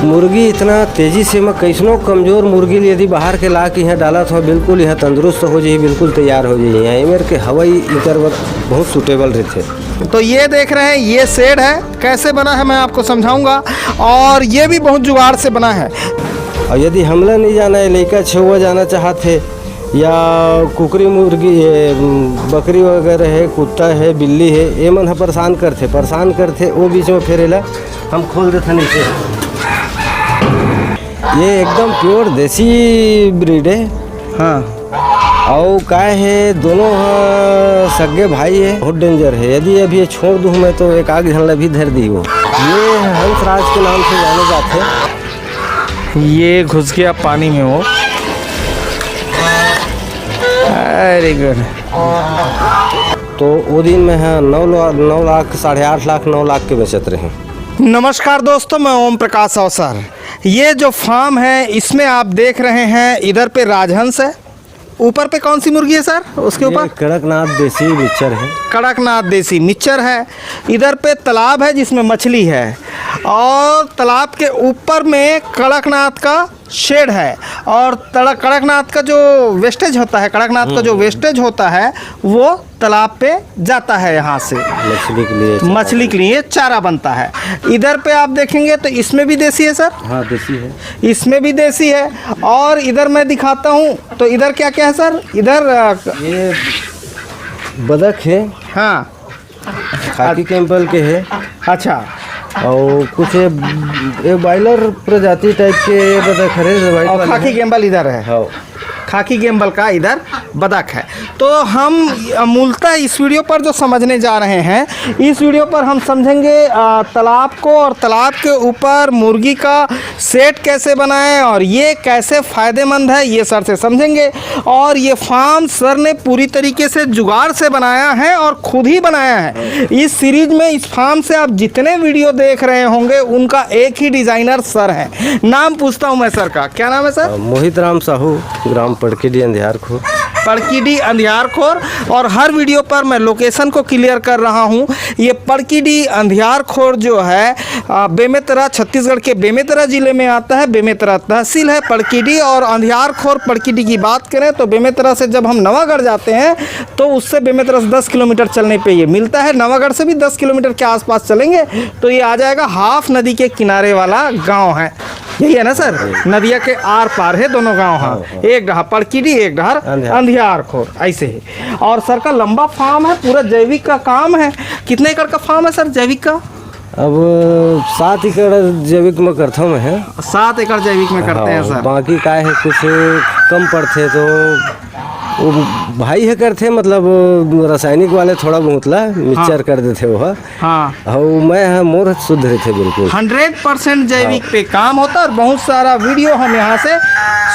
मुर्गी इतना तेज़ी से मैं कैसनो कमज़ोर मुर्गी यदि बाहर के ला के यहाँ डाला तो बिल्कुल यहाँ तंदुरुस्त हो जाए, बिल्कुल तैयार हो जाए। यहाँ मेरे के हवाई इधर बहुत सूटेबल रहते। तो ये देख रहे हैं, ये शेड है, कैसे बना है मैं आपको समझाऊंगा। और ये भी बहुत जुगाड़ से बना है। और यदि हमला नहीं जाना है, लड़का छुआ जाना चाहते या कुकरी मुर्गी है, बकरी वगैरह है, कुत्ता है, बिल्ली है, ये मन परेशान करते वो बीच में फेरेला हम खोल देते नीचे। ये एकदम प्योर देसी ब्रीड है। हाँ, और काय है, दोनों सगे भाई है, बहुत डेंजर है। यदि अभी ये छोड़ दूँ मैं तो एक आग झलना भी धर दी वो। ये हंसराज के नाम से जाने जाते। ये घुस गया पानी में वो। Very good. तो वो दिन में है 9 लाख 8.5 लाख 9 लाख के बचत रहे। नमस्कार दोस्तों, मैं ओम प्रकाश अवसर। ये जो फार्म है इसमें आप देख रहे हैं, इधर पे राजहंस है, ऊपर पे कौन सी मुर्गी है सर? उसके ऊपर कड़कनाथ देसी मिक्सचर है। कड़कनाथ देसी मिक्सचर है। इधर पे तालाब है जिसमें मछली है, और तालाब के ऊपर में कड़कनाथ का शेड है। और कड़कनाथ का जो वेस्टेज होता है, वो तालाब पे जाता है, यहाँ से मछली के लिए चारा बनता है। इधर पे आप देखेंगे तो इसमें भी देसी है सर। हाँ, देसी है। इसमें भी देसी है। और इधर मैं दिखाता हूँ, तो इधर क्या क्या है सर? इधर ये बदक है। हाँ, खाकी कैंपल के है। अच्छा। और कुछ ये बॉयलर प्रजाति टाइप के बदक है। और खाकी गैम्बल इधर है। हाँ, खाकी गैम्बल का इधर बदक है। तो हम मूलतः इस वीडियो पर जो समझने जा रहे हैं, इस वीडियो पर हम समझेंगे तालाब को, और तालाब के ऊपर मुर्गी का सेट कैसे बनाएं और ये कैसे फ़ायदेमंद है, ये सर से समझेंगे। और ये फार्म सर ने पूरी तरीके से जुगाड़ से बनाया है और खुद ही बनाया है। इस सीरीज में, इस फार्म से आप जितने वीडियो देख रहे होंगे उनका एक ही डिज़ाइनर सर है। नाम पूछता हूँ मैं सर का, क्या नाम है सर? मोहित राम साहू, ग्राम पड़कीडी अंधियारखोर। पड़कीडी अंधियारखोर। और हर वीडियो पर मैं लोकेशन को क्लियर कर रहा हूँ। ये पड़कीडी अंधियारखोर जो है बेमेतरा, छत्तीसगढ़ के बेमेतरा जिले में आता है। बेमेतरा तहसील है पड़कीडी। और अंधियारखोर पड़कीडी की बात करें तो बेमेतरा से जब हम नवागढ़ जाते हैं तो उससे बेमेतरा से 10 किलोमीटर चलने पे ये मिलता है। नवागढ़ से भी 10 किलोमीटर के आसपास चलेंगे तो ये आ जाएगा। हाफ नदी के किनारे वाला गाँव है, यही है ना सर? नदिया के आर पार है दोनों गांव। हाँ, एक डहा पड़कीडी, एक डहा अंधियारखोर, ऐसे ही। और सर का लंबा फार्म है, पूरा जैविक का काम है। कितने एकड़ का फार्म है सर जैविक का? अब 7 एकड़ जैविक में करता हूँ मैं। 7 एकड़ जैविक में करते हैं सर। बाकी का है कुछ कम पड़ते तो वो भाई है करते, मतलब रासायनिक वाले थोड़ा बहुत ला मिक्सचर कर देते वो। हाँ, मैं मोर शुद्ध रहते बिल्कुल। 100% जैविक पे काम होता है। और बहुत सारा वीडियो हम यहाँ से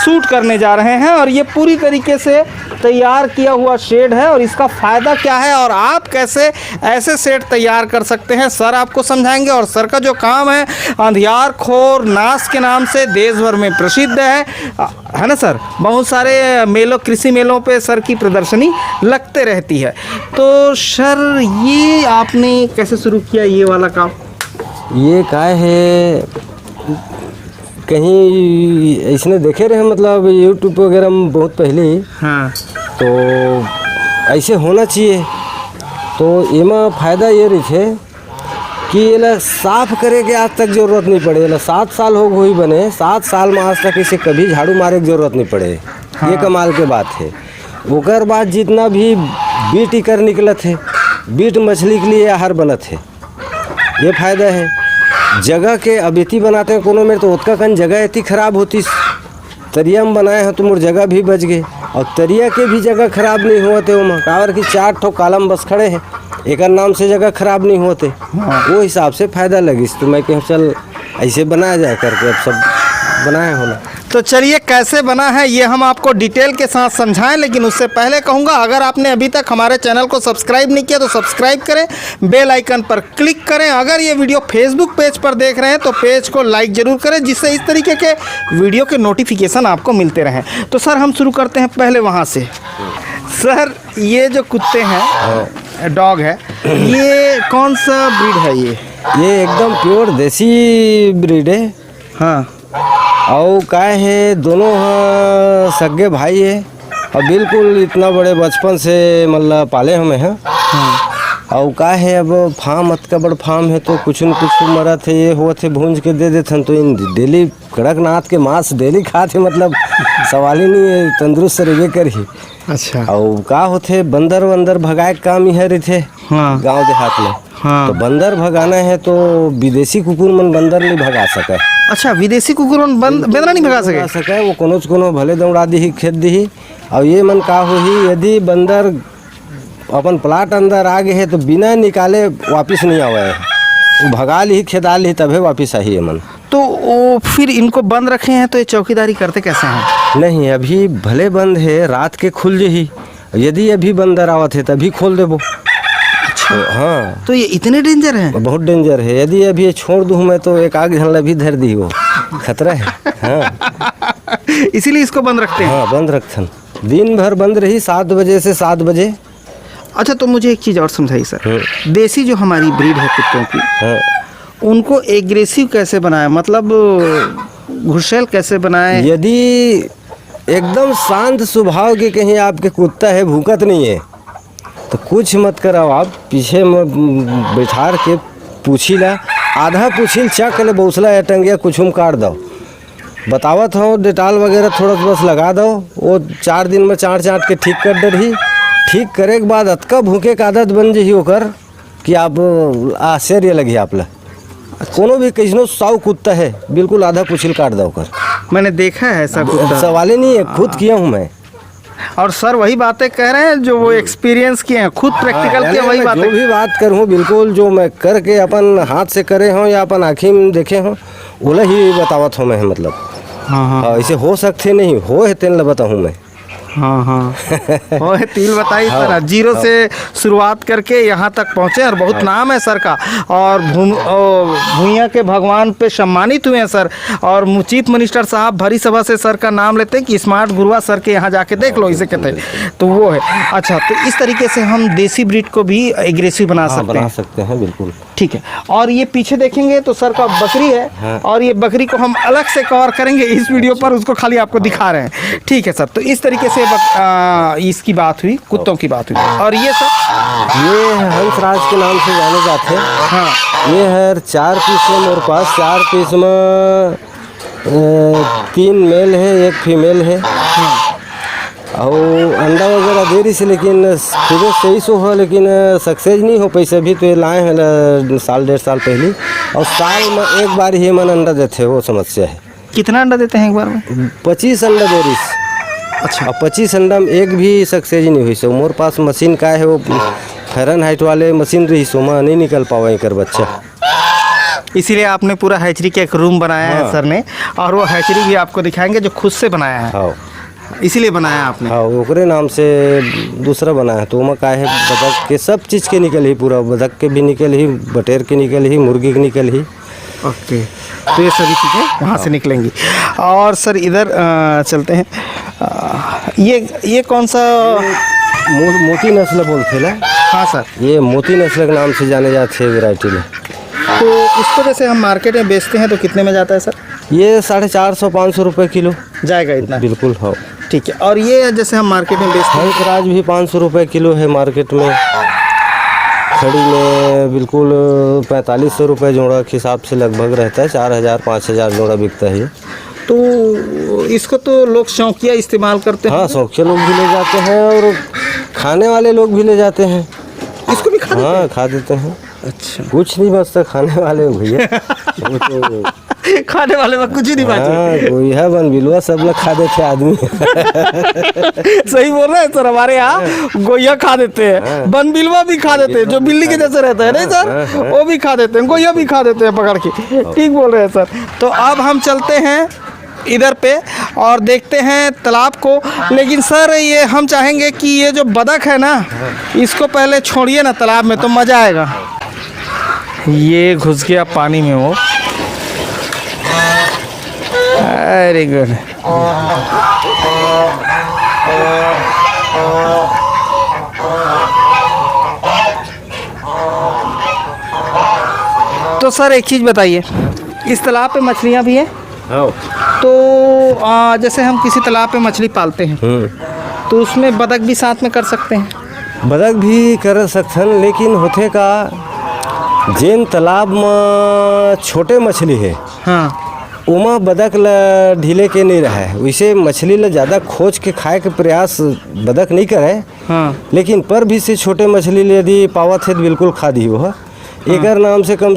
शूट करने जा रहे हैं। और ये पूरी तरीके से तैयार किया हुआ शेड है, और इसका फ़ायदा क्या है और आप कैसे ऐसे शेड तैयार कर सकते हैं, सर आपको समझाएंगे। और सर का जो काम है अंधियारखोर नास के नाम से देश भर में प्रसिद्ध है ना सर? बहुत सारे मेलों, कृषि मेलों पे सर की प्रदर्शनी लगते रहती है। तो सर ये आपने कैसे शुरू किया ये वाला काम? ये काय है, कहीं इसने देखे रहे, मतलब यूट्यूब वगैरह में बहुत पहले ही। हाँ, तो ऐसे होना चाहिए। तो एमा फ़ायदा ये रही थे कि ये साफ़ करे के आज तक ज़रूरत नहीं पड़े। 7 साल हो गई बने, 7 साल में आज तक इसे कभी झाड़ू मारे की ज़रूरत नहीं पड़े। हाँ। ये कमाल के बात है। ओकर बाद जितना भी बीट इकर निकलत है, बीट मछली के लिए आहार बनत है, ये फ़ायदा है। जगह के अब इति बनाते हैं कोनो में तो उतका कन जगह इतनी ख़राब होती, तरिया में बनाए हैं तो मोर जगह भी बच गए। और तरिया के भी जगह ख़राब नहीं होते वो कावर की 4 ठो कालम बस खड़े हैं, एक नाम से जगह ख़राब नहीं होते। हाँ। वो हिसाब से फ़ायदा लगी तो मैं कहीं चल ऐसे बनाया जाए करके अब सब बनाया होना। तो चलिए कैसे बना है ये हम आपको डिटेल के साथ समझाएं। लेकिन उससे पहले कहूँगा, अगर आपने अभी तक हमारे चैनल को सब्सक्राइब नहीं किया तो सब्सक्राइब करें, बेल आइकन पर क्लिक करें। अगर ये वीडियो फेसबुक पेज पर देख रहे हैं तो पेज को लाइक ज़रूर करें, जिससे इस तरीके के वीडियो के नोटिफिकेशन आपको मिलते रहें। तो सर हम शुरू करते हैं पहले वहाँ से। सर ये जो कुत्ते हैं, डॉग है, ये कौन सा ब्रीड है? ये एकदम प्योर देसी ब्रीड है। हाँ और का है दोनों सगे भाई है और बिल्कुल इतना बड़े बचपन से मतलब पाले हमें हैं। और का है अब फार्म अतका बड़ फार्म है तो कुछ न कुछ मरा थे ये हुआ थे भूंज के दे देते तो इन डेली कड़कनाथ के मांस डेली खाते मतलब सवाल ही नहीं है, तंदुरुस्त रहे कर ही। अच्छा और का होते बंदर वंदर भगाए के काम ही है थे हाँ गांव देहात में। हाँ तो बंदर भगाना है तो विदेशी कुकुर मन बंदर नहीं भगा सके। अच्छा विदेशी कुकुर बेंदरा नहीं भगा सके। वो कोनो भले दौड़ा दी खेत दी। और ये मन का हो ही यदि बंदर अपन प्लाट अंदर आ गए है तो बिना निकाले वापिस नहीं आवे है, वो भगा ली खेदा ली तभी वापिस आई है मन। तो वो फिर इनको बंद रखे हैं तो ये चौकीदारी करते कैसे हैं? नहीं अभी भले बंद है, रात के खुल जही, यदि अभी बंदर आवत है तभी खोल देबो। अच्छा तो हाँ तो ये इतने डेंजर हैं? बहुत डेंजर है, यदि अभी ये छोड़ दूँ मैं तो एक आग झलना भी धर दी वो खतरा है। हाँ इसीलिए इसको बंद रखते हैं। हाँ बंद रखथन, दिन भर बंद रही 7 बजे से 7 बजे। अच्छा तो मुझे एक चीज़ और समझाइए सर, देसी जो हमारी ब्रीड है कुत्तों की, हाँ उनको एग्रेसिव कैसे बनाए, मतलब घुसेल कैसे बनाए? यदि एकदम शांत स्वभाव के कहीं आपके कुत्ता है भूकत नहीं है तो कुछ मत कराओ, आप पीछे में बैठार के पूछी ला, आधा पूछिल चक ले बौसला या टंगिया कुछ काट दो, बतावत हो डेटाल वगैरह थोड़ा बस लगा दो, वो 4 दिन में चाट के ठीक कर दे रही। ठीक करे के बाद अतका भूखे का आदत बन जही होकर कि आप आश्चर्य लगी आप ला। कोनो भी कैसनो साउ कुत्ता है बिल्कुल आधा पूछिल काट दो कर। मैंने देखा है ऐसा कुत्ता। सवाल ही नहीं है, खुद किया हूँ मैं। और सर वही बातें कह रहे हैं जो वो एक्सपीरियंस किए हैं, खुद प्रैक्टिकल किए, वही बातें। जो भी बात करूँ बिल्कुल जो मैं करके अपन हाथ से करे हूँ या अपन आँखी में देखे हूँ वही ही बतावत हूँ मैं, मतलब हाँ हाँ ऐसे हो सकते नहीं हो है तेन बताऊँ मैं। हाँ हाँ वो है तिल बताई सर, जीरो से शुरुआत करके यहाँ तक पहुँचे और बहुत नाम है सर का। और भूइया के भगवान पे सम्मानित हुए हैं सर। और चीफ मिनिस्टर साहब भरी सभा से सर का नाम लेते हैं कि स्मार्ट गुरुआ सर के यहाँ जाके देख लो, इसे कहते हैं। तो वो है। अच्छा तो इस तरीके से हम देसी ब्रीड को भी एग्रेसिव बना सकते हैं। बिल्कुल ठीक है। और ये पीछे देखेंगे तो सर का बकरी है, और ये बकरी को हम अलग से कवर करेंगे इस वीडियो पर, उसको खाली आपको दिखा रहे हैं। ठीक है सर, तो इस तरीके से इसकी बात हुई, कुत्तों की बात हुई। और ये सर ये हंसराज के नाम से जाने जाते हैं। हाँ ये है 4 पीस है मेरे पास, 4 पीस में 3 मेल है 1 फीमेल है। और अंडा वगैरह दे रही से, लेकिन खुद सही सो हो लेकिन सक्सेस नहीं हो पैसे भी। तो ये लाए हैं साल 1.5 साल पहले, और साल में एक बार ही मन अंडा देते, वो समस्या है। कितना अंडा देते हैं एक बार में? 25 अंडा दे रही। अच्छा। और 25 अंडा में एक भी सक्सेस नहीं हुई। सो मोर पास मशीन का है, वो फ़ारेनहाइट वाले मशीन रही, सो मैं नहीं निकल पावा कर बच्चा। इसीलिए आपने पूरा हैचरी का एक रूम बनाया है सर ने, और वो हैचरी भी आपको दिखाएंगे जो खुद से बनाया है। हाँ इसीलिए बनाया आपने? हाँ ओकरे नाम से दूसरा बनाया है। तो वहाँ का है बतख के सब चीज़ के निकल ही, पूरा बतख के भी निकल ही, बटेर के निकल ही, मुर्गी के निकल ही। ओके, तो ये सभी चीज़ें वहाँ से निकलेंगी। और सर इधर चलते हैं। ये कौन सा? मोती नस्ल बोलते ना। हाँ सर, ये मोती नस्ल के नाम से जाने जाते हैं वैरायटी में। तो इसको जैसे हम मार्केट में बेचते हैं तो कितने में जाता है सर? ये 450-500 रुपये किलो जाएगा इतना? बिल्कुल हाँ। ठीक है। और ये जैसे हम मार्केट में बेचते हैं? हंसराज भी 500 रुपये किलो है मार्केट में। खड़ी में बिल्कुल 4500 रुपये जोड़ा के हिसाब से लगभग रहता है। 4000-5000 जोड़ा बिकता है। तो इसको तो लोग शौकिया इस्तेमाल करते हैं? हाँ शौकिया लोग भी ले जाते हैं और खाने वाले लोग भी ले जाते हैं। इसको भी खा देते हैं? हाँ खा देते हैं। अच्छा, कुछ नहीं बचता खाने वाले भैया। वो तो खाने वाले में कुछ ही नहीं बचा। हाँ कोई है बन बिलवा सब लोग खा देते आदमी। सही बोल रहे हैं सर, हमारे यहाँ गोइया खा देते हैं, बन बिलवा भी खा देते हैं, जो बिल्ली के जैसे रहता है नहीं सर, वो भी खा देते हैं, गोइया भी खा देते हैं पकड़ के। ठीक बोल रहे हैं सर। तो अब हम चलते हैं इधर पे और देखते हैं तालाब को। लेकिन सर ये हम चाहेंगे कि ये जो बतख है ना, इसको पहले छोड़िए ना तालाब में तो मज़ा आएगा। ये घुस गया पानी में वो। Very good. तो सर एक चीज़ बताइए, इस तालाब पे मछलियाँ भी हैं? हाँ। तो जैसे हम किसी तालाब पे मछली पालते हैं तो उसमें बतख भी साथ में कर सकते हैं? बदक भी कर सकथन, लेकिन होथे का जेन तालाब में छोटे मछली है हाँ उमा बदक ल ढीले के नहीं रहा है, वैसे मछली ल ज़्यादा खोज के खाए के प्रयास बदक नहीं करे। हाँ लेकिन पर भी से छोटे मछली ले यदि पावत है तो बिल्कुल खा दी वह। एकर नाम से कम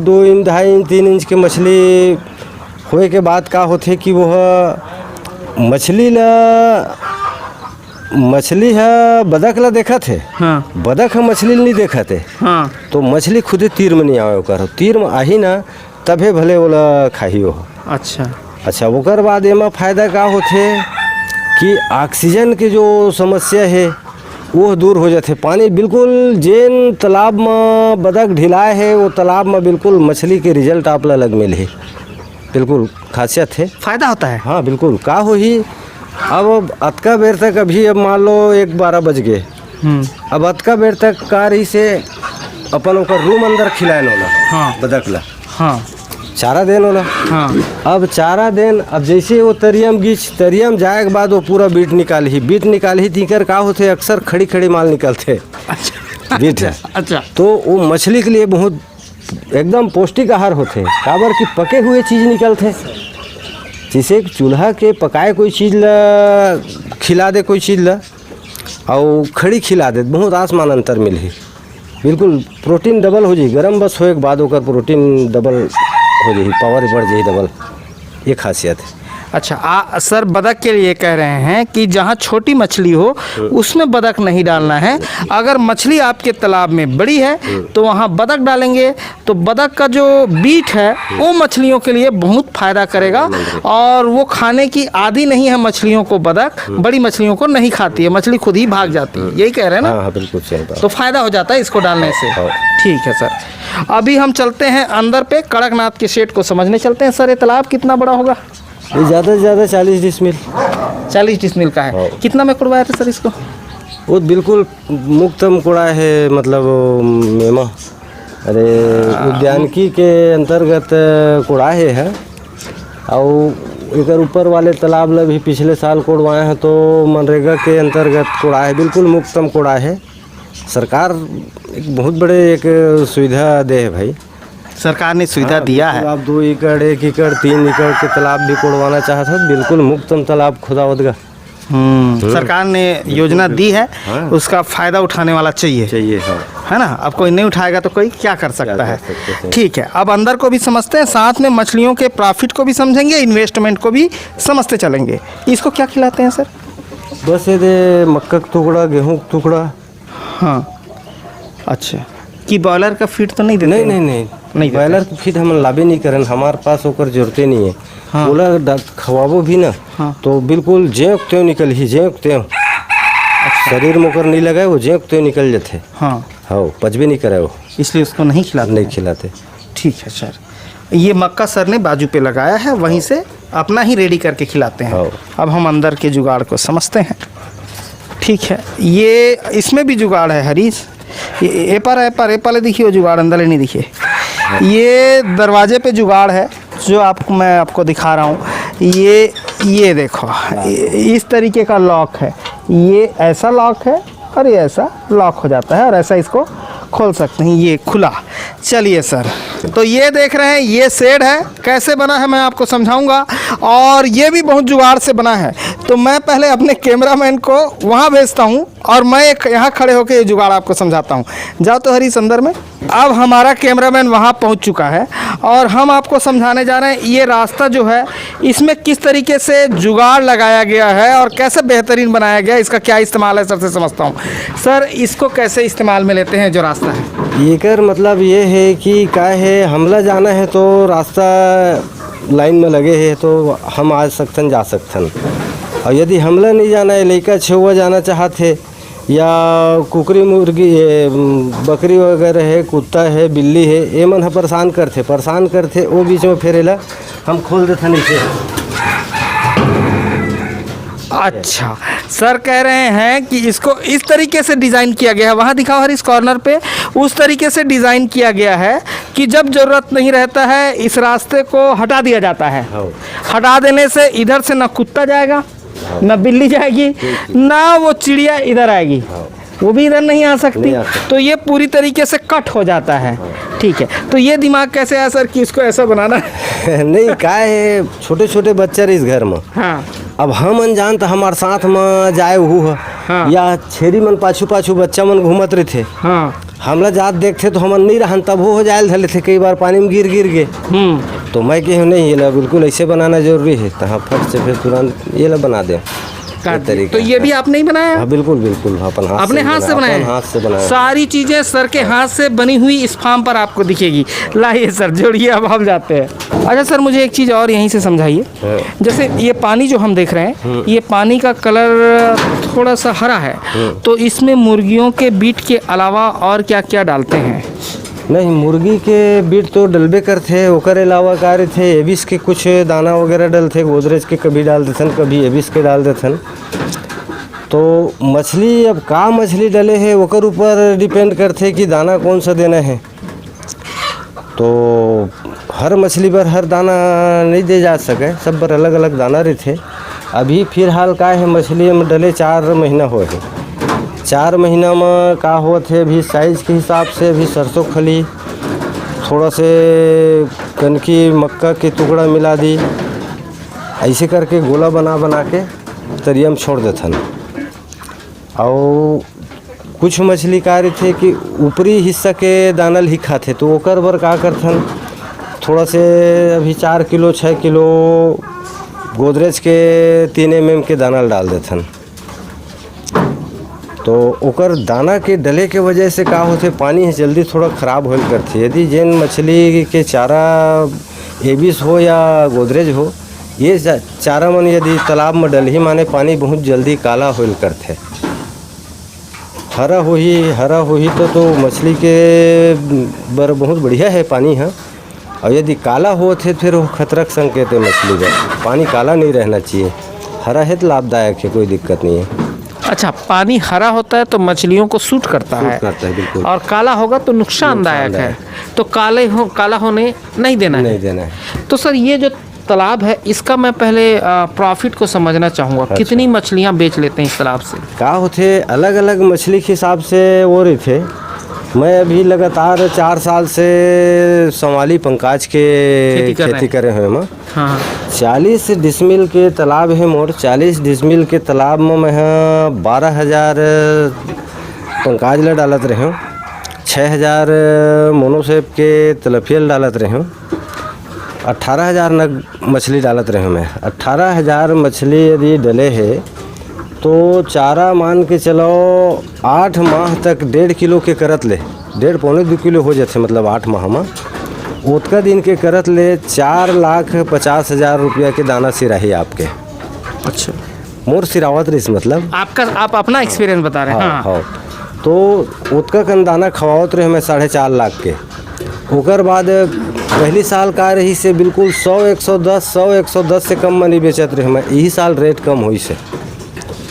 2 इंच 2.5 इंच 3 इंच के मछली होए के बाद का होथे कि वह मछली है बदक ला देखत है, हाँ बदक है मछली नहीं देखत है। हाँ तो मछली खुदे तीर में नहीं आवे, ओकर तीर में आही ना तभे भले ओला खाही हो। अच्छा ओकर बाद एमा फायदा का होथे कि ऑक्सीजन के जो समस्या है वो दूर हो जाते। पानी बिल्कुल जेन तालाब में बदक ढिलाए है वो तालाब में बिल्कुल मछली के रिजल्ट आप ला लग मिले, बिल्कुल खासियत है, फायदा होता है। हाँ बिल्कुल। का हो ही अब अतका बेर तक अभी अब मान लो 1-12 बज गए, अब अतका बेर तक का रही से अपन ओकर रूम अंदर खिलाए होला। हाँ बदक ला हाँ चारा देन होला। हाँ अब चारा देन, अब जैसे वो तरियम जाए के बाद वो पूरा बीट निकाली तीकर का होते अक्सर खड़ी माल निकलते। अच्छा बीट है। अच्छा तो वो मछली के लिए बहुत एकदम पौष्टिक आहार होते, काबर की पके हुए चीज़ निकलते। जैसे चूल्हा के पकाए कोई चीज़ ला खिला दे, कोई चीज़ ला और खड़ी खिला दे, बहुत आसमान अंतर मिली। बिल्कुल प्रोटीन डबल हो जाए, गरम बस होए के बाद ओकर प्रोटीन डबल हो जाए, पावर बढ़ जाए डबल, ये खासियत है। अच्छा सर बतख के लिए कह रहे हैं कि जहाँ छोटी मछली हो उसमें बतख नहीं डालना है। अगर मछली आपके तालाब में बड़ी है तो वहाँ बतख डालेंगे तो बतख का जो बीट है वो मछलियों के लिए बहुत फायदा करेगा और वो खाने की आदी नहीं है मछलियों को। बतख बड़ी मछलियों को नहीं खाती है, मछली खुद ही भाग जाती है, यही कह रहे हैं ना? हाँ बिल्कुल सही बात। तो फायदा हो जाता है इसको डालने से। ठीक है सर, अभी हम चलते हैं अंदर पे कड़कनाथ के शेड को समझने चलते हैं। सर ये तालाब कितना बड़ा होगा? ये ज़्यादा से ज़्यादा 40 डिसमिल। 40 डिसमिल का है। कितना में कुड़वाया था सर इसको? वो बिल्कुल मुक्तम कुड़ा है, मतलब मेमा अरे उद्यानिकी के अंतर्गत कुड़ा है। और एक ऊपर वाले तालाब ला भी पिछले साल कोड़वाए हैं, तो मनरेगा के अंतर्गत कुड़ा है, बिल्कुल मुक्तम कुड़ा है। सरकार एक बहुत बड़े एक सुविधा दे है भाई, सरकार ने सुविधा दिया है। आप 2 एकड़ 1 एकड़ 3 एकड़ के तालाब भी कोड़वाना चाहते हो बिल्कुल मुक्तम तालाब खुदावतगा। सरकार ने योजना दी है। हाँ। उसका फायदा उठाने वाला चाहिए। हाँ। है ना? अब कोई नहीं उठाएगा तो कोई क्या कर सकता है। ठीक है, अब अंदर को भी समझते हैं, साथ में मछलियों के प्रॉफिट को भी समझेंगे, इन्वेस्टमेंट को भी समझते चलेंगे। इसको क्या खिलाते हैं सर? बस ये दे मक्का का टुकड़ा, गेहूँ का टुकड़ा। हाँ अच्छा, कि बॉयलर का फीड तो नहीं देते? नहीं बॉयलर की फीड हम लाभे नहीं करें, हमारे पास होकर जरूरत नहीं है। हाँ। बोला खवाबो भी ना। हाँ। तो बिल्कुल जेक त्यों निकल ही जेक त्यों। अच्छा। शरीर में होकर नहीं लगाए वो जेक त्यों निकल जाते। हाँ हाँ पच भी नहीं करे वो, इसलिए उसको नहीं खिलाते। ठीक है सर, ये मक्का सर ने बाजू पे लगाया है, वहीं से अपना ही रेडी करके खिलाते हैं। अब हम अंदर के जुगाड़ को समझते हैं। ठीक है, ये इसमें भी जुगाड़ है हरीश, ये पर देखिए जुगाड़ अंदर नहीं दिखिए। ये दरवाजे पे जुगाड़ है जो मैं आपको दिखा रहा हूँ। ये देखो इस तरीके का लॉक है, ये ऐसा लॉक है और ये ऐसा लॉक हो जाता है और ऐसा इसको खोल सकते हैं, ये खुला। चलिए सर, तो ये देख रहे हैं ये शेड है, कैसे बना है मैं आपको समझाऊंगा, और ये भी बहुत जुगाड़ से बना है। तो मैं पहले अपने कैमरामैन को वहाँ भेजता हूँ और मैं यहाँ खड़े होकर ये जुगाड़ आपको समझाता हूँ। जाओ तो हरीश अंदर में। अब हमारा कैमरामैन वहाँ पहुँच चुका है और हम आपको समझाने जा रहे हैं ये रास्ता जो है इसमें किस तरीके से जुगाड़ लगाया गया है और कैसे बेहतरीन बनाया गया, इसका क्या इस्तेमाल है सर से समझता हूँ। सर इसको कैसे इस्तेमाल में लेते हैं जो रास्ता है? ये कर मतलब ये है कि क्या है, हमला जाना है तो रास्ता लाइन में लगे है तो हम आ सकते जा सकते, और यदि हमला नहीं जाना है, लड़का छुआ जाना चाहते या कुकरी मुर्गी है, बकरी वगैरह है, कुत्ता है, बिल्ली है, ये मन परेशान करते वो बीच में फेरेला हम खोल देते नीचे। अच्छा, सर कह रहे हैं कि इसको इस तरीके से डिज़ाइन किया गया है, वहाँ दिखाओ हर इस कॉर्नर पे, उस तरीके से डिज़ाइन किया गया है कि कि जब जरूरत नहीं रहता है इस रास्ते को हटा दिया जाता है। हाँ। हटा देने से इधर से ना कुत्ता जाएगा, ना बिल्ली जाएगी, ना वो चिड़िया इधर आएगी, वो भी इधर नहीं आ सकती। तो ये पूरी तरीके से कट हो जाता है। ठीक है, तो ये दिमाग कैसे आया सर कि इसको ऐसा बनाना है? नहीं का है, छोटे छोटे बच्चे रहे इस घर में। हाँ अब हम अनजान तो हमारे साथ में जाए हु हाँ। या छेरी मन पाछू पाछू बच्चा मन घूमत रहे थे, हाँ। हमला जात देखते तो हमन नहीं रहन, तब वो हो जाए धले थे, कई बार पानी में गिर गए। तो मैं कहूँ नहीं ये ला बिल्कुल ऐसे बनाना जरूरी है, तो हाँ फट से फिर तुरंत ये ला बना दे। तो ये भी आपने ही बनाया? हाँ बिल्कुल बिल्कुल, अपन हाथ अपने हाथ से बनाया? हाथ से बनाया। सारी चीजें सर के हाथ से बनी हुई इस फार्म पर आपको दिखेगी। लाइए सर जोड़िए, अब हम जाते हैं। अच्छा सर, मुझे एक चीज़ और यहीं से समझाइए। जैसे ये पानी जो हम देख रहे हैं, ये पानी का कलर थोड़ा सा हरा है, तो इसमें मुर्गियों के बीट के अलावा और क्या क्या डालते हैं? नहीं, मुर्गी के बीट तो डलबे करते, ओकर अलावा कार्य थे एबिस के कुछ दाना वगैरह डलते, गोदरेज के कभी डाल देथन, कभी एबिस के डाल देथन। तो मछली अब का मछली डले है ओकर ऊपर डिपेंड करते कि दाना कौन सा देना है। तो हर मछली पर हर दाना नहीं दे जा सके, सब पर अलग अलग दाना रहते। अभी फिलहाल का है मछली में डले 4 महीना हो है। 4 महीना में का होत है, अभी साइज़ के हिसाब से अभी सरसों खली, थोड़ा से कनकी मक्का के टुकड़ा मिला दी, ऐसे करके गोला बना बना के तरिया में छोड़ देथन। और कुछ मछली का रहे थे कि ऊपरी हिस्सा के दानल ही खाते, तो ओकर बर का करथन, थोड़ा से अभी 4 किलो 6 किलो गोदरेज के 3 mm के दाना डाल देथन। तो ओकर दाना के डले के वजह से का होते, पानी जल्दी थोड़ा ख़राब होल करती। यदि जैन मछली के चारा एबिस हो या गोदरेज हो, ये चारा मन यदि तालाब में डलही माने पानी बहुत जल्दी काला होल करते। हरा होही तो मछली के बर बहुत बढ़िया है पानी है। और यदि काला होते फिर वो खतरा का संकेत है मछली का। पानी काला नहीं रहना चाहिए, हरा है तो लाभदायक है, कोई दिक्कत नहीं है। अच्छा, पानी हरा होता है तो मछलियों को सूट करता है बिल्कुल। और काला होगा तो नुकसानदायक है, तो काला होने नहीं देना है। तो सर ये जो तालाब है इसका मैं पहले प्रॉफिट को समझना चाहूँगा। अच्छा। कितनी मछलियाँ बेच लेते हैं इस तालाब से? का होते अलग अलग मछली के हिसाब से वो रहे थे। मैं अभी लगातार 4 साल से सोमाली पंकाज के खेती करे हुए मैं। हाँ। 40 डिसमिल के तालाब है मोर। 40 डिसमिल के तालाब में मैं 12,000 पंकाज ला डालत रहे हूँ, 6,000 मोनोसेप के तलफियल डालत रहे हूँ, 18,000 नग मछली डालत रहे हूँ मैं। 18,000 मछली यदि डले है तो चारा मान के चलो 8 माह तक 1.5 किलो के करत ले, 1.5 पौने 2 किलो हो जाते, मतलब 8 माह में उतका दिन के करत ले 4,50,000 रुपया के दाना सिराही आपके। अच्छा, मोर सिरावत रही, मतलब आप अपना एक्सपीरियंस बता रहे हैं? हाँ, हाँ। तो उतका कन दाना खवावत रहे मैं 4.5 लाख के। ओकर बाद पहली साल का रही से बिल्कुल 100-110 से कम में नहीं बेचत रहे मैं। यही साल रेट कम हुई से,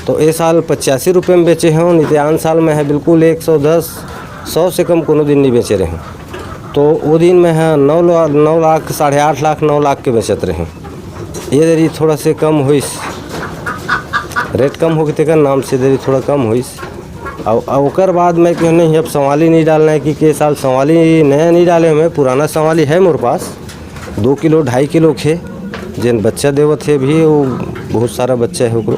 तो ये साल 85 रुपये में बेचे हूँ। नित्यान साल में है बिल्कुल 110-100 से कम कोनो दिन नहीं बेचे रहे हूँ। तो वो दिन में है 9 लाख 8.5 लाख 9 लाख के बेचत रहे हूँ। ये देरी थोड़ा से कम हुई, रेट कम हो गए नाम से देरी थोड़ा कम हुई। और ओकर बाद मैं क्यों नहीं, अब संवाली नहीं डालना है कि साल संवाली नया नहीं डाले हमें, पुराना संवाली है मेरे पास 2 किलो 2.5 किलो खे, जिन बच्चा देवत है भी वो बहुत सारा बच्चा है वो।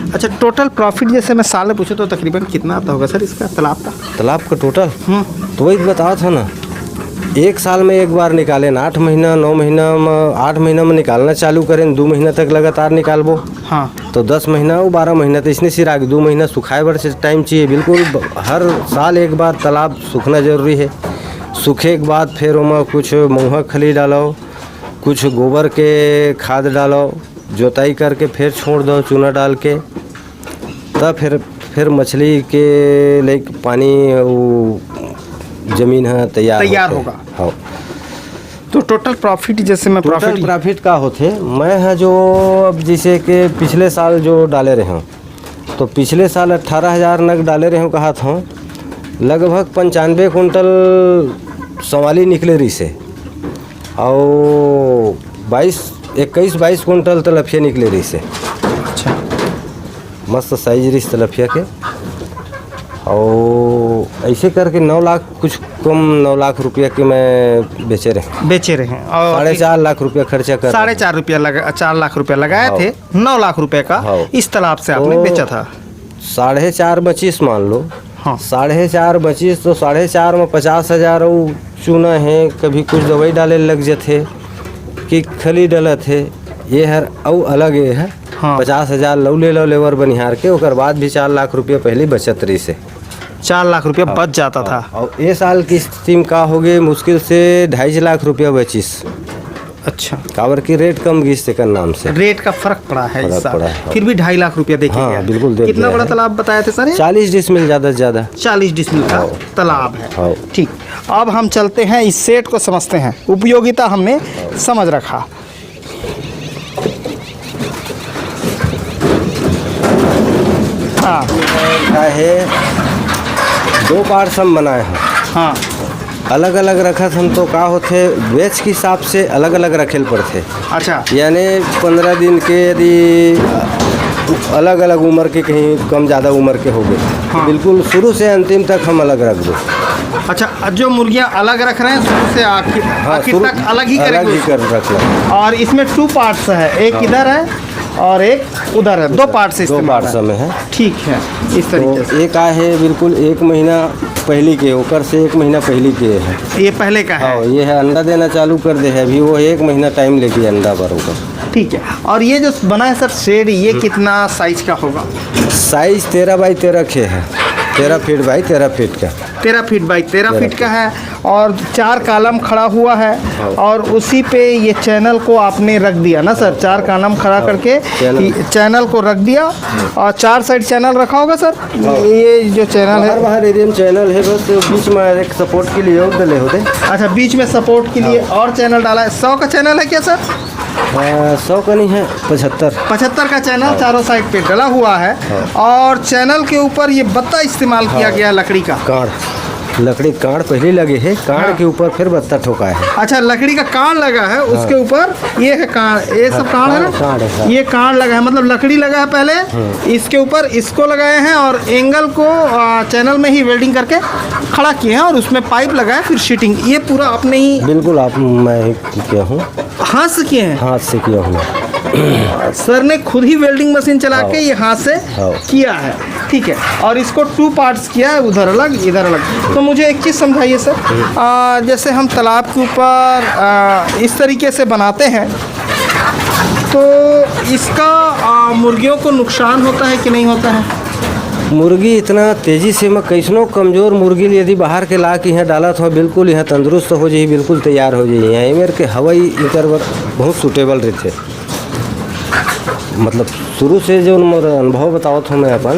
अच्छा, टोटल प्रॉफिट जैसे मैं साल में पूछूँ तो तकरीबन कितना आता होगा सर इसका तालाब का टोटल? तो वही बताओ था ना, एक साल में एक बार निकालें, 8 महीना 9 महीना में 8 महीना में निकालना चालू करें, 2 महीना तक लगातार निकालबो। हाँ। तो 10 महीना और 12 महीना तो इसने सिरा 2 महीना सुखाए बर से टाइम चाहिए। बिल्कुल हर साल एक बार तालाब सूखना जरूरी है। सूखे के बाद फिर उसमें कुछ महुआ खली डालो, कुछ गोबर के खाद डालो, जोताई करके फिर छोड़ दो चूना डाल के, तब फिर मछली के लिए पानी जमीन है तैयार होगा। हाँ। तो टोटल प्रॉफिट जैसे मैं प्रॉफिट का होते मैं है जो अब जैसे कि पिछले साल जो डाले रहे हूँ, तो पिछले साल 18,000 नग डाले रहे हूँ, कहा था लगभग 95 कुंटल संवाली निकले रही से और 21-22 कुंटल तलफिया निकले रही से। अच्छा, मस्त साइज रही तलफिया के। और ऐसे करके 9 लाख कुछ कम 9 लाख रुपया के मैं बेचे रहे हैं और 4.5 लाख रुपया खर्चा कर 4.5 रुपया लगा 4 लाख रुपया लगाए थे, 9 लाख रुपए का इस तालाब से आपने तो बेचा था। 4.5 25 मान लो। हाँ। 4.5 25 तो 4.5 में 50,000 और चूना है, कभी कुछ दवाई डाले लग जाते कि खली डलत है, ये हर और अलग ये है। हाँ। 50,000 लौ ले लो लेबर बनिहार के, ओकर बाद भी 4 लाख रुपया पहले बचत रही से 4 लाख रुपया बच जाता था। और ये साल की स्कीम का हो गई मुश्किल से 2.5 लाख रुपया बचिस। अच्छा, काबर की रेट कम गई से कर नाम से रेट का फर्क पड़ा है इस फर्क साल। पड़ा है। फिर भी 2.5 लाख रुपया देखे हाँ, गया। बिल्कुल देख कितना गया बड़ा है। तालाब बताए थे सर? 40 डिसमिल ज़्यादा से ज़्यादा। 40 डिसमिल का तालाब है। हाँ। ठीक, अब हम चलते हैं इस सेट को समझते हैं। उपयोगिता हमने समझ रखा। हाँ क्या है 2 पार्ट हम बनाए हैं, हाँ अलग अलग रखत हम तो का होते बैच के हिसाब से अलग अलग रखेल पड़ते। अच्छा, यानी 15 दिन के यदि अलग अलग उम्र के कहीं कम ज़्यादा उम्र के हो गए हाँ। बिल्कुल शुरू से अंतिम तक हम अलग रख दो। अच्छा, जो मुर्गियाँ अलग रख रहे हैं शुरू से आखिर शुरू- तक अलग ही अलग करेंगे ही कर रख लो। और इसमें 2 पार्ट्स है, एक इधर है और एक उधर है, 2 पार्ट से 2 इस्तेमाल पार्ट है। में है। ठीक है, इस तरीके तो से। एक है बिल्कुल 1 महीना पहली के, ओकर से 1 महीना पहली के है। ये पहले का है। हाँ, ये है अंडा देना चालू कर दे है, अभी वो 1 महीना टाइम लेके अंडा बरोबर। ठीक है, और ये जो बना है सर शेड, ये कितना साइज का होगा? साइज 13 बाई 13 के है, 13 फीट बाई 13 फीट का। 13 फीट बाई 13 फीट का है और 4 कॉलम खड़ा हुआ है और उसी पे ये चैनल को आपने रख दिया ना सर? 4 कॉलम खड़ा करके चैनल को रख दिया और 4 साइड चैनल रखा होगा सर? ये जो चैनल है बाहर एरिया में चैनल है, बस बीच में एक सपोर्ट के लिए और डले होते। अच्छा, बीच में सपोर्ट के लिए और चैनल डाला है। 100 का चैनल है क्या सर? 100 का नहीं है, 75 का चैनल चारों साइड पे डला हुआ है और चैनल के ऊपर ये बत्ता इस्तेमाल किया गया लकड़ी का। कांड, लकड़ी कांड पहले लगे है, कांड के ऊपर फिर बत्ता ठोका है। अच्छा, लकड़ी का कांड लगा है, उसके ऊपर ये है कांड, ये सब कांड है कांड ना? है। ये कांड लगा है, मतलब लकड़ी लगा है पहले, इसके ऊपर इसको लगाए हैं और एंगल को चैनल में ही वेल्डिंग करके खड़ा किए हैं और उसमें पाइप लगाए, फिर शीटिंग। ये पूरा आपने ही बिल्कुल आप मैं ही किया हूँ, हाथ से किए हैं? हाथ से किया हूँ। सर ने खुद ही वेल्डिंग मशीन चला के ये हाथ से किया है। ठीक है, और इसको 2 पार्ट्स किया है, उधर अलग इधर अलग। तो मुझे एक चीज़ समझाइए सर, जैसे हम तालाब के ऊपर इस तरीके से बनाते हैं तो इसका मुर्गियों को नुकसान होता है कि नहीं होता है? मुर्गी इतना तेज़ी से मैं कैसनो कमज़ोर मुर्गी यदि बाहर के ला के यहाँ डाला तो बिल्कुल यहाँ तंदुरुस्त हो जाए, बिल्कुल तैयार हो जाए। यहाँ मेरे के हवाई इतर बहुत सूटेबल रहते। मतलब शुरू से जो अनुभव बताओ था मैं अपन,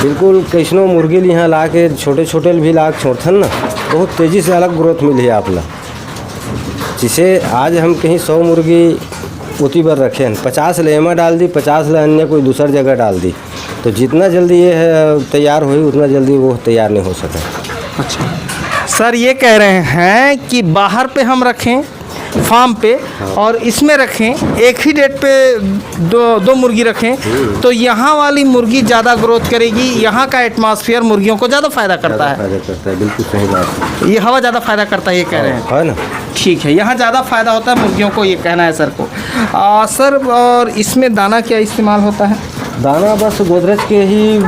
बिल्कुल कैसनो मुर्गी यहाँ ला के छोटे छोटे भी ला के छोड़थन ना, बहुत तेज़ी से अलग ग्रोथ मिली है आपला। जिसे आज हम कहीं 100 मुर्गी उती पर रखे हैं, 50 लेमा डाल दी, 50 ले अन्य कोई दूसर जगह डाल दी, तो जितना जल्दी ये है तैयार हुई उतना जल्दी वो तैयार नहीं हो सका। अच्छा सर, ये कह रहे हैं कि बाहर पे हम रखें फार्म पे और इसमें रखें, एक ही डेट पे दो मुर्गी रखें तो यहाँ वाली मुर्गी ज़्यादा ग्रोथ करेगी, यहाँ का एटमॉस्फेयर मुर्गियों को ज़्यादा फायदा करता है। फायदा करता है, बिल्कुल सही बात ये हवा ज़्यादा फायदा करता है, ये कह रहे हैं, है ना? ठीक है, यहाँ ज़्यादा फायदा होता है मुर्गियों को, ये कहना है सर को। सर, और इसमें दाना क्या इस्तेमाल होता है? दाना बस गोदरेज के ही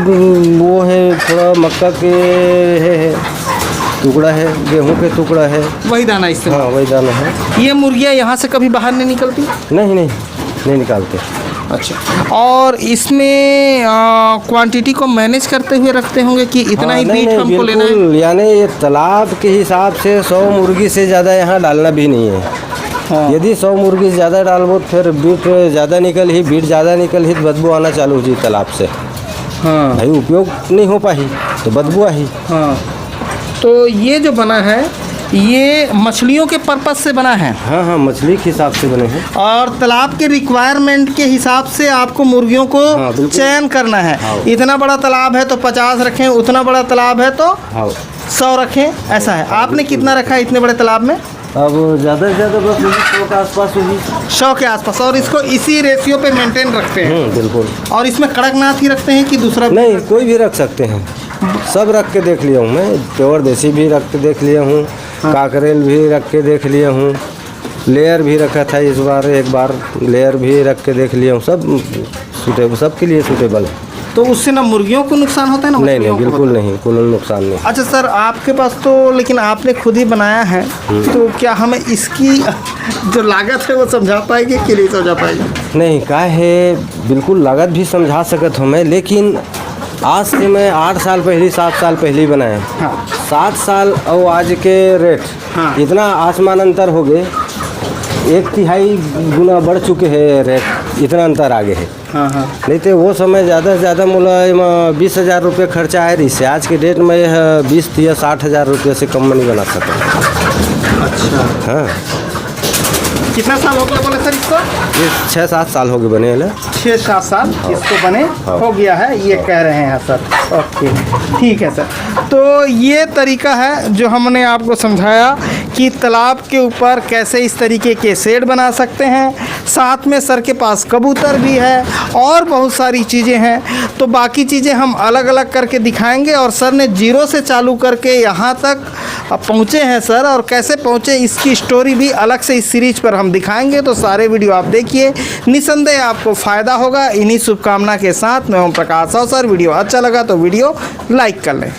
वो है, थोड़ा मक्का के है टुकड़ा है, गेहूं के टुकड़ा है, वही दाना इस्तेमाल। हाँ वही दाना है। ये मुर्गियाँ यहाँ से कभी बाहर नहीं निकलती? नहीं निकालते। अच्छा, और इसमें क्वांटिटी को मैनेज करते हुए रखते होंगे कि इतना ही बीट हमको लेना है? यानी ये तालाब के हिसाब से 100 मुर्गी से ज़्यादा यहाँ डालना भी नहीं है। हाँ। यदि 100 मुर्गी से ज़्यादा डालबो फिर बीट ज़्यादा निकल ही बदबू आना चालू हो जाए तालाब से। हाँ भाई उपयोग नहीं हो पाही तो बदबू आई। हाँ, तो ये जो बना है ये मछलियों के पर्पज से बना है हाँ हाँ, मछली के हिसाब से बने हैं। और तालाब के रिक्वायरमेंट के हिसाब से आपको मुर्गियों को हाँ, बिल्कुल। चयन करना है। हाँ। इतना बड़ा तालाब है तो 50 रखें, उतना बड़ा तालाब है तो हाँ, 100 रखें, ऐसा है। आपने कितना रखा है इतने बड़े तालाब में? अब ज़्यादा से ज़्यादा बस 100 के आसपास होगी। 100 के आसपास। और इसको इसी रेशियो पे मेंटेन रखते हैं? बिल्कुल। और इसमें कड़कनाथ ही रखते हैं कि दूसरा? नहीं, कोई भी रख सकते हैं, सब रख के देख लिया हूँ मैं। प्योर देसी भी रख के देख लिया हूँ, काकरेल भी रख के देख लिया हूँ, लेयर भी रखा था इस बार, एक बार लेयर भी रख के देख लिया हूँ। सब सूटेबल, सबके लिए सूटेबल है। तो उससे ना मुर्गियों को नुकसान होता है ना नहीं मछलियों नहीं, को बिल्कुल होता है? नहीं, कोई नुकसान नहीं। अच्छा सर, आपके पास तो लेकिन आपने खुद ही बनाया है, तो क्या हमें इसकी जो लागत है वो समझा पाएंगे कि नहीं समझा पाएंगे? नहीं, का है बिल्कुल लागत भी समझा सकत हूँ मैं, लेकिन आज से मैं 8 साल पहले 7 साल पहले बनाए। हाँ। 7 साल और आज के रेट हाँ। इतना आसमान अंतर हो गए, 1/3 गुना बढ़ चुके हैं रेट, इतना अंतर आगे है। हाँ हाँ। नहीं तो वो समय ज़्यादा से ज़्यादा मोला 20,000 रुपये खर्चा आए रही से, आज के डेट में यह 20 या 60,000 रुपये से कम में नहीं बना सकता। अच्छा, हाँ, कितना साल हो गया बोले सर इसको? ये 6-7 साल हो गए बने वाले। 6-7 साल इसको बने हो गया है, ये कह रहे हैं सर। ओके, ठीक है सर। तो ये तरीका है जो हमने आपको समझाया कि तालाब के ऊपर कैसे इस तरीके के शेड बना सकते हैं। साथ में सर के पास कबूतर भी है और बहुत सारी चीज़ें हैं, तो बाकी चीज़ें हम अलग अलग करके दिखाएंगे। और सर ने 0 से चालू करके यहाँ तक पहुँचे हैं सर, और कैसे पहुँचे इसकी स्टोरी भी अलग से इस सीरीज पर हम दिखाएंगे। तो सारे वीडियो आप देखिए, निसंदेह आपको फ़ायदा होगा। इन्हीं शुभकामना के साथ मैं ओम प्रकाश। और सर वीडियो अच्छा लगा तो वीडियो लाइक कर लें।